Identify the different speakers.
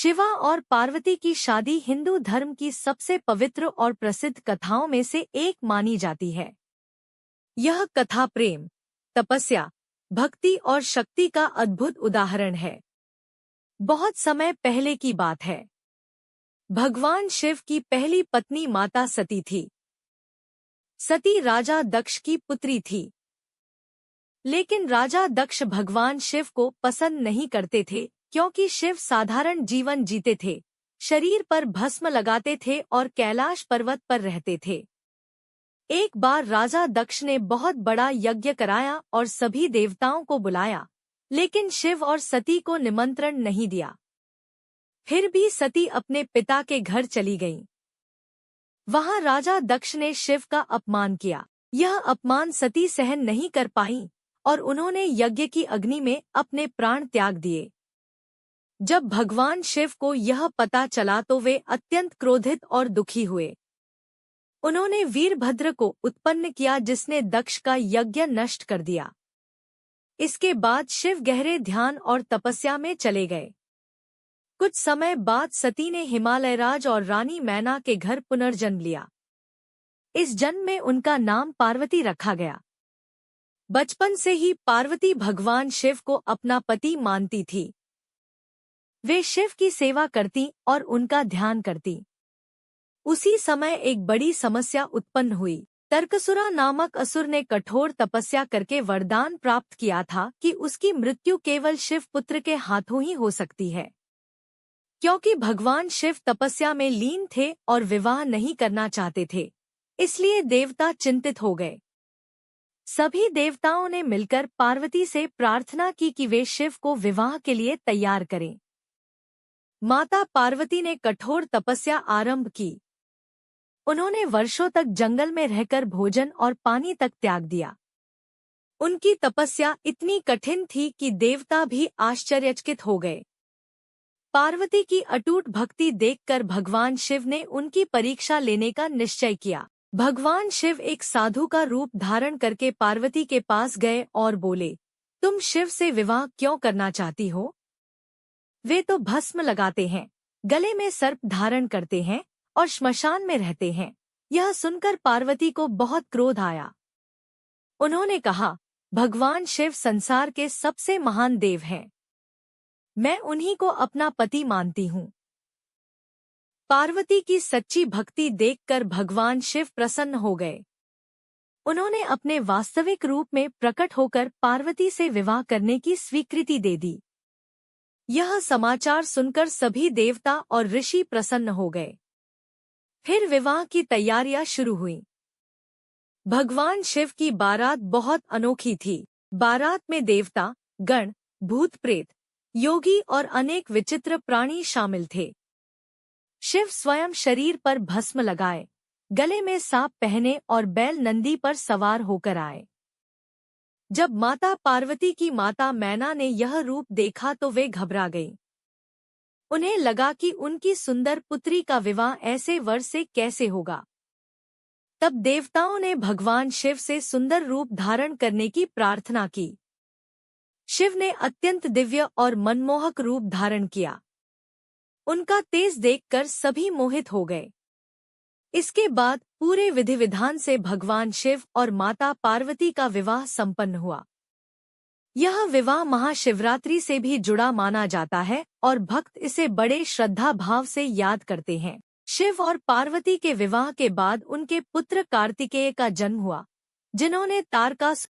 Speaker 1: शिवा और पार्वती की शादी हिंदू धर्म की सबसे पवित्र और प्रसिद्ध कथाओं में से एक मानी जाती है। यह कथा प्रेम, तपस्या, भक्ति और शक्ति का अद्भुत उदाहरण है। बहुत समय पहले की बात है। भगवान शिव की पहली पत्नी माता सती थी। सती राजा दक्ष की पुत्री थी। लेकिन राजा दक्ष भगवान शिव को पसंद नहीं करते थे, क्योंकि शिव साधारण जीवन जीते थे, शरीर पर भस्म लगाते थे और कैलाश पर्वत पर रहते थे। एक बार राजा दक्ष ने बहुत बड़ा यज्ञ कराया और सभी देवताओं को बुलाया, लेकिन शिव और सती को निमंत्रण नहीं दिया। फिर भी सती अपने पिता के घर चली गईं। वहां राजा दक्ष ने शिव का अपमान किया। यह अपमान सती सहन नहीं कर पाई और उन्होंने यज्ञ की अग्नि में अपने प्राण त्याग दिए। जब भगवान शिव को यह पता चला तो वे अत्यंत क्रोधित और दुखी हुए। उन्होंने वीरभद्र को उत्पन्न किया, जिसने दक्ष का यज्ञ नष्ट कर दिया। इसके बाद शिव गहरे ध्यान और तपस्या में चले गए। कुछ समय बाद सती ने हिमालयराज और रानी मैना के घर पुनर्जन्म लिया। इस जन्म में उनका नाम पार्वती रखा गया। बचपन से ही पार्वती भगवान शिव को अपना पति मानती थी। वे शिव की सेवा करती और उनका ध्यान करती। उसी समय एक बड़ी समस्या उत्पन्न हुई। तर्कसुरा नामक असुर ने कठोर तपस्या करके वरदान प्राप्त किया था कि उसकी मृत्यु केवल शिव पुत्र के हाथों ही हो सकती है। क्योंकि भगवान शिव तपस्या में लीन थे और विवाह नहीं करना चाहते थे, इसलिए देवता चिंतित हो गए। सभी देवताओं ने मिलकर पार्वती से प्रार्थना की कि वे शिव को विवाह के लिए तैयार करें। माता पार्वती ने कठोर तपस्या आरंभ की। उन्होंने वर्षों तक जंगल में रहकर भोजन और पानी तक त्याग दिया। उनकी तपस्या इतनी कठिन थी कि देवता भी आश्चर्यचकित हो गए। पार्वती की अटूट भक्ति देखकर भगवान शिव ने उनकी परीक्षा लेने का निश्चय किया। भगवान शिव एक साधु का रूप धारण करके पार्वती के पास गए और बोले, तुम शिव से विवाह क्यों करना चाहती हो? वे तो भस्म लगाते हैं, गले में सर्प धारण करते हैं और श्मशान में रहते हैं। यह सुनकर पार्वती को बहुत क्रोध आया। उन्होंने कहा, भगवान शिव संसार के सबसे महान देव हैं। मैं उन्हीं को अपना पति मानती हूँ। पार्वती की सच्ची भक्ति देखकर भगवान शिव प्रसन्न हो गए। उन्होंने अपने वास्तविक रूप में प्रकट होकर पार्वती से विवाह करने की स्वीकृति दे दी। यह समाचार सुनकर सभी देवता और ऋषि प्रसन्न हो गए। फिर विवाह की तैयारियां शुरू हुईं। भगवान शिव की बारात बहुत अनोखी थी। बारात में देवता, गण, भूत प्रेत, योगी और अनेक विचित्र प्राणी शामिल थे। शिव स्वयं शरीर पर भस्म लगाए, गले में सांप पहने और बैल नंदी पर सवार होकर आए। जब माता पार्वती की माता मैना ने यह रूप देखा तो वे घबरा गईं। उन्हें लगा कि उनकी सुंदर पुत्री का विवाह ऐसे वर से कैसे होगा। तब देवताओं ने भगवान शिव से सुंदर रूप धारण करने की प्रार्थना की। शिव ने अत्यंत दिव्य और मनमोहक रूप धारण किया। उनका तेज देखकर सभी मोहित हो गए। इसके बाद पूरे विधि विधान से भगवान शिव और माता पार्वती का विवाह संपन्न हुआ। यह विवाह महाशिवरात्रि से भी जुड़ा माना जाता है और भक्त इसे बड़े श्रद्धा भाव से याद करते हैं। शिव और पार्वती के विवाह के बाद उनके पुत्र कार्तिकेय का जन्म हुआ, जिन्होंने तारकासुर